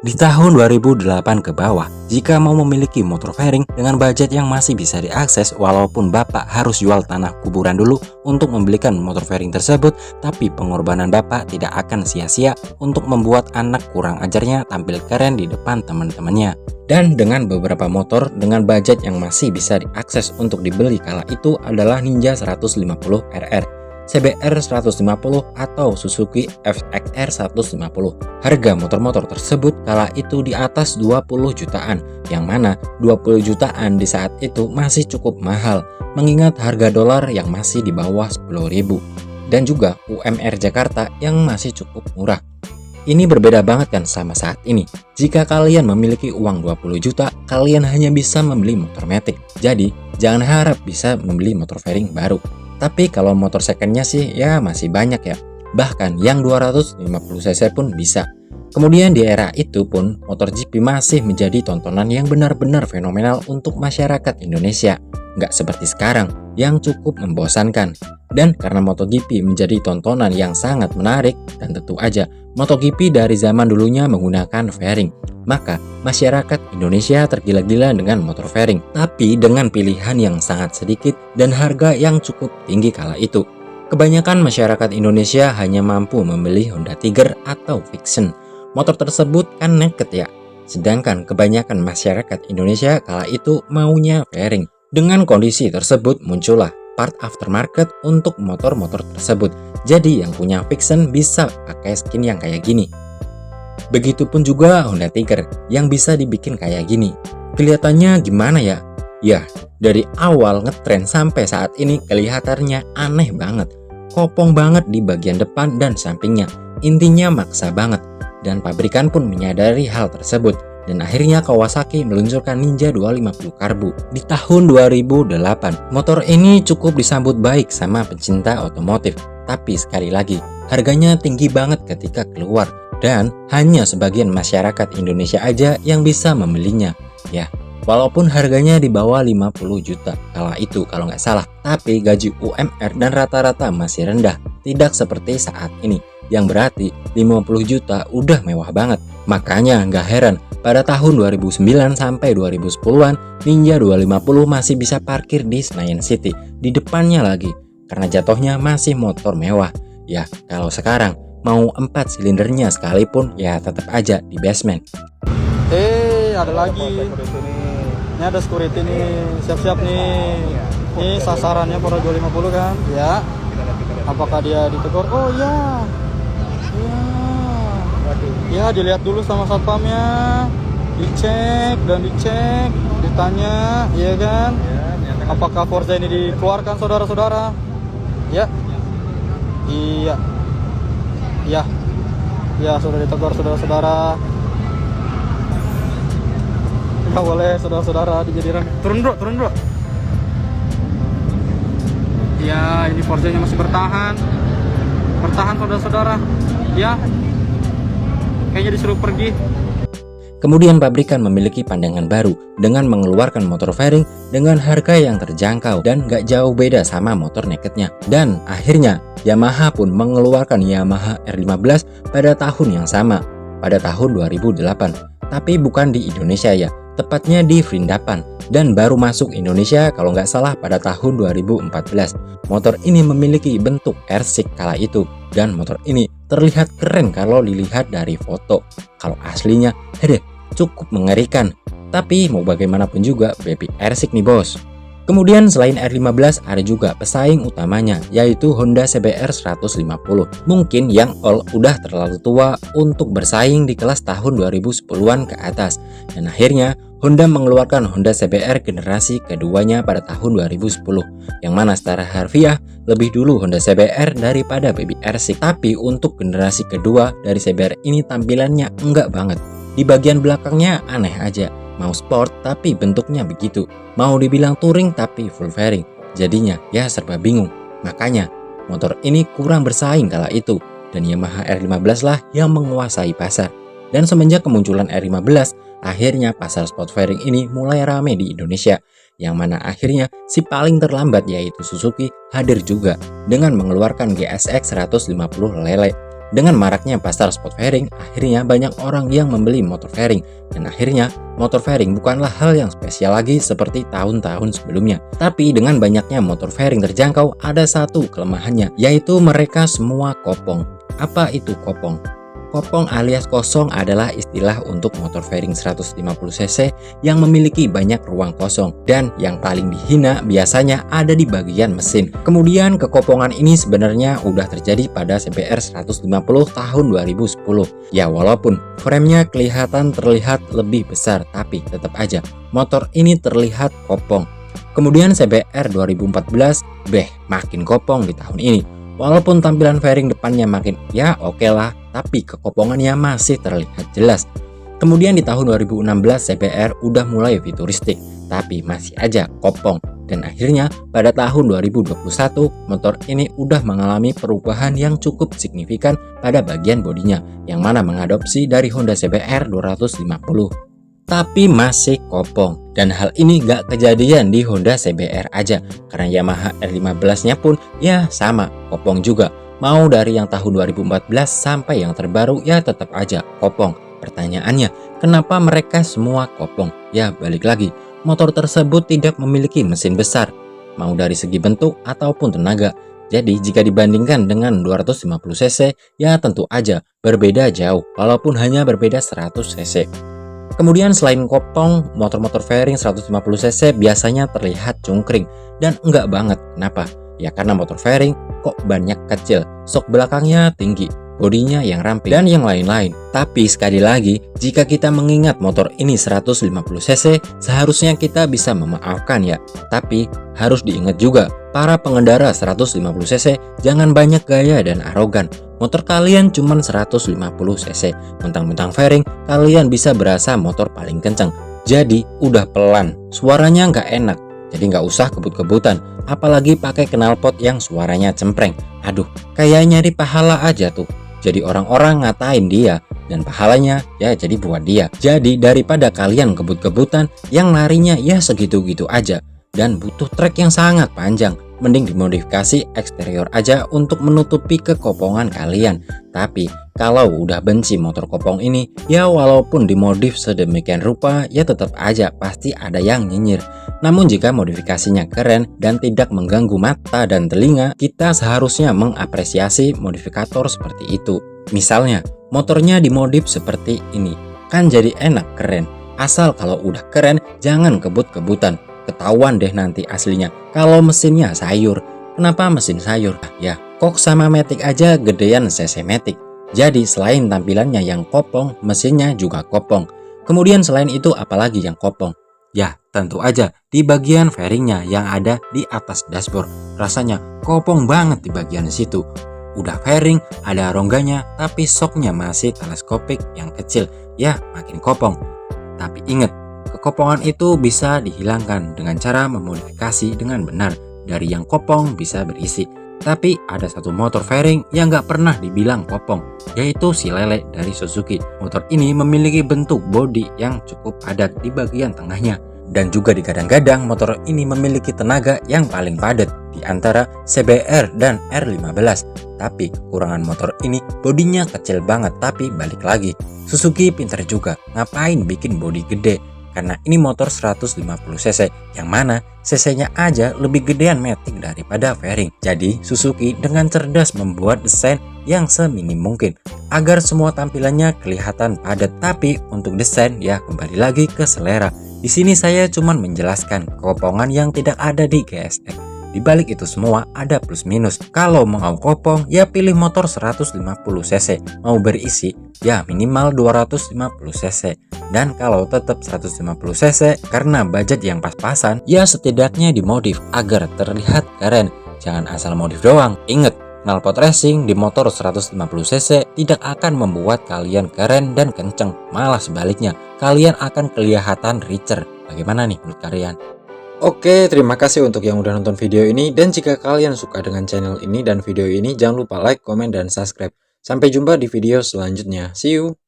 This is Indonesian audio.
Di tahun 2008 ke bawah, jika mau memiliki motor fairing dengan budget yang masih bisa diakses walaupun Bapak harus jual tanah kuburan dulu untuk membelikan motor fairing tersebut, tapi pengorbanan Bapak tidak akan sia-sia untuk membuat anak kurang ajarnya tampil keren di depan teman-temannya. Dan dengan beberapa motor dengan budget yang masih bisa diakses untuk dibeli kala itu adalah Ninja 150 RR, CBR 150 atau Suzuki FXR 150. Harga motor-motor tersebut kala itu di atas 20 jutaan, yang mana 20 jutaan di saat itu masih cukup mahal mengingat harga dolar yang masih di bawah 10.000 dan juga UMR Jakarta yang masih cukup murah. Ini berbeda banget kan sama saat ini. Jika kalian memiliki uang 20 juta, kalian hanya bisa membeli motor matic. Jadi, jangan harap bisa membeli motor fairing baru. Tapi kalau motor secondnya sih ya masih banyak ya. Bahkan yang 250cc pun bisa. Kemudian di era itu pun motor GP masih menjadi tontonan yang benar-benar fenomenal untuk masyarakat Indonesia. Nggak seperti sekarang yang cukup membosankan. Dan karena MotoGP menjadi tontonan yang sangat menarik dan tentu aja MotoGP dari zaman dulunya menggunakan fairing, maka masyarakat Indonesia tergila-gila dengan motor fairing, tapi dengan pilihan yang sangat sedikit dan harga yang cukup tinggi kala itu. Kebanyakan masyarakat Indonesia hanya mampu membeli Honda Tiger atau Vision. Motor tersebut kan naked ya. Sedangkan kebanyakan masyarakat Indonesia kala itu maunya fairing. Dengan kondisi tersebut muncullah part aftermarket untuk motor-motor tersebut. Jadi yang punya Vision bisa pakai skin yang kayak gini. Begitupun juga Honda Tiger yang bisa dibikin kayak gini. Kelihatannya gimana ya? Ya, dari awal ngetren sampai saat ini kelihatannya aneh banget. Kopong banget di bagian depan dan sampingnya. Intinya maksa banget. Dan pabrikan pun menyadari hal tersebut. Dan akhirnya Kawasaki meluncurkan Ninja 250 Karbu di tahun 2008. Motor ini cukup disambut baik sama pencinta otomotif. Tapi sekali lagi, harganya tinggi banget ketika keluar. Dan hanya sebagian masyarakat Indonesia aja yang bisa membelinya. Ya, walaupun harganya di bawah 50 juta kala itu kalau nggak salah. Tapi gaji UMR dan rata-rata masih rendah. Tidak seperti saat ini, yang berarti 50 juta udah mewah banget. Makanya nggak heran pada tahun 2009 sampai 2010-an Ninja 250 masih bisa parkir di Senayan City di depannya lagi karena jatuhnya masih motor mewah. Ya kalau sekarang mau 4 silindernya sekalipun ya tetap aja di basement. Ada lagi. Ini ada security nih, siap-siap nih. Ini sasarannya Poro 250 kan? Ya. Apakah dia ditegur? Oh iya. Ya, dilihat dulu sama satpamnya, dicek dan dicek, ditanya, ya kan? Apakah Forza ini dikeluarkan saudara-saudara? Ya, iya, ya sudah ditegur saudara-saudara. Nggak boleh saudara-saudara dijadikan. Turun bro. Ya, ini Forza-nya masih bertahan saudara-saudara. Ya. Kayaknya disuruh pergi. Kemudian pabrikan memiliki pandangan baru dengan mengeluarkan motor fairing dengan harga yang terjangkau dan gak jauh beda sama motor nakednya. Dan akhirnya Yamaha pun mengeluarkan Yamaha R15 pada tahun yang sama, pada tahun 2008. Tapi bukan di Indonesia ya, tepatnya di Vrindavan, dan baru masuk Indonesia kalau nggak salah pada tahun 2014. Motor ini memiliki bentuk R6 kala itu, dan motor ini terlihat keren kalau dilihat dari foto. Kalau aslinya, cukup mengerikan. Tapi mau bagaimanapun juga, baby R6 nih bos. Kemudian selain R15 ada juga pesaing utamanya, yaitu Honda CBR 150. Mungkin yang all udah terlalu tua untuk bersaing di kelas tahun 2010-an ke atas. Dan akhirnya Honda mengeluarkan Honda CBR generasi keduanya pada tahun 2010. Yang mana secara harfiah lebih dulu Honda CBR daripada baby R6. Tapi untuk generasi kedua dari CBR ini tampilannya enggak banget. Di bagian belakangnya aneh aja. Mau sport tapi bentuknya begitu. Mau dibilang touring tapi full fairing. Jadinya ya serba bingung. Makanya motor ini kurang bersaing kala itu. Dan Yamaha R15 lah yang menguasai pasar. Dan semenjak kemunculan R15, akhirnya pasar sport fairing ini mulai rame di Indonesia. Yang mana akhirnya si paling terlambat yaitu Suzuki hadir juga dengan mengeluarkan GSX 150 lele. Dengan maraknya pasar sport fairing, akhirnya banyak orang yang membeli motor fairing. Dan akhirnya, motor fairing bukanlah hal yang spesial lagi seperti tahun-tahun sebelumnya. Tapi dengan banyaknya motor fairing terjangkau, ada satu kelemahannya, yaitu mereka semua kopong. Apa itu kopong? Kopong alias kosong adalah istilah untuk motor fairing 150cc yang memiliki banyak ruang kosong, dan yang paling dihina biasanya ada di bagian mesin. Kemudian kekopongan ini sebenarnya udah terjadi pada CBR 150 tahun 2010. Ya, walaupun framenya kelihatan terlihat lebih besar, tapi tetap aja motor ini terlihat kopong. Kemudian CBR 2014 makin kopong di tahun ini. Walaupun tampilan fairing depannya makin ya oke lah, tapi kekopongannya masih terlihat jelas. Kemudian di tahun 2016 CBR udah mulai futuristik, tapi masih aja kopong. Dan akhirnya pada tahun 2021 motor ini udah mengalami perubahan yang cukup signifikan pada bagian bodinya, yang mana mengadopsi dari Honda CBR 250. Tapi masih kopong, dan hal ini gak kejadian di Honda CBR aja, karena Yamaha R15 nya pun ya sama, kopong juga. Mau dari yang tahun 2014 sampai yang terbaru ya tetap aja kopong. Pertanyaannya, kenapa mereka semua kopong? Ya balik lagi, motor tersebut tidak memiliki mesin besar, mau dari segi bentuk ataupun tenaga. Jadi jika dibandingkan dengan 250cc ya tentu aja berbeda jauh, walaupun hanya berbeda 100cc. Kemudian selain kopong, motor-motor fairing 150cc biasanya terlihat cungkring, dan enggak banget. Kenapa? Ya karena motor fairing kok banyak kecil, sok belakangnya tinggi, bodinya yang ramping, dan yang lain-lain. Tapi sekali lagi, jika kita mengingat motor ini 150cc, seharusnya kita bisa memaafkan ya. Tapi harus diingat juga, para pengendara 150cc jangan banyak gaya dan arogan. Motor kalian cuma 150cc, mentang-mentang fairing kalian bisa berasa motor paling kencang. Jadi udah pelan, suaranya nggak enak, jadi nggak usah kebut-kebutan, apalagi pakai knalpot yang suaranya cempreng. Aduh, kayak nyari pahala aja tuh. Jadi orang-orang ngatain dia, dan pahalanya ya jadi buat dia. Jadi daripada kalian kebut-kebutan yang larinya ya segitu-gitu aja dan butuh trek yang sangat panjang, mending dimodifikasi eksterior aja untuk menutupi kekopongan kalian. Tapi kalau udah benci motor kopong ini, ya walaupun dimodif sedemikian rupa, ya tetap aja pasti ada yang nyinyir. Namun jika modifikasinya keren dan tidak mengganggu mata dan telinga, kita seharusnya mengapresiasi modifikator seperti itu. Misalnya, motornya dimodif seperti ini, kan jadi enak keren. Asal kalau udah keren, jangan kebut-kebutan. Ketahuan deh nanti aslinya kalau mesinnya sayur. Kenapa mesin sayur? Ya, kok sama Matic aja gedean cc Matic. Jadi selain tampilannya yang kopong, mesinnya juga kopong. Kemudian selain itu apalagi yang kopong? Ya, tentu aja di bagian fairingnya yang ada di atas dashboard. Rasanya kopong banget di bagian situ. Udah fairing, ada rongganya, tapi shocknya masih teleskopik yang kecil. Ya, makin kopong. Tapi inget, kekopongan itu bisa dihilangkan dengan cara memodifikasi dengan benar. Dari yang kopong bisa berisi. Tapi ada satu motor fairing yang gak pernah dibilang kopong, yaitu si Lele dari Suzuki. Motor ini memiliki bentuk bodi yang cukup padat di bagian tengahnya. Dan juga digadang-gadang motor ini memiliki tenaga yang paling padat di antara CBR dan R15. Tapi kekurangan motor ini bodinya kecil banget. Tapi balik lagi, Suzuki pintar juga, ngapain bikin bodi gede? Karena ini motor 150cc, yang mana cc-nya aja lebih gedean Matic daripada fairing. Jadi Suzuki dengan cerdas membuat desain yang seminim mungkin agar semua tampilannya kelihatan padat. Tapi untuk desain ya kembali lagi ke selera. Di sini saya cuman menjelaskan kekopongan yang tidak ada di GSX. Di balik itu semua ada plus minus. Kalau mau kopong ya pilih motor 150cc, mau berisi ya minimal 250cc. Dan kalau tetap 150cc karena budget yang pas-pasan, ya setidaknya dimodif agar terlihat keren. Jangan asal modif doang. Ingat, knalpot racing di motor 150cc tidak akan membuat kalian keren dan kenceng. Malah sebaliknya, kalian akan kelihatan richer. Bagaimana nih menurut kalian? Oke, terima kasih untuk yang udah nonton video ini. Dan jika kalian suka dengan channel ini dan video ini, jangan lupa like, komen, dan subscribe. Sampai jumpa di video selanjutnya. See you!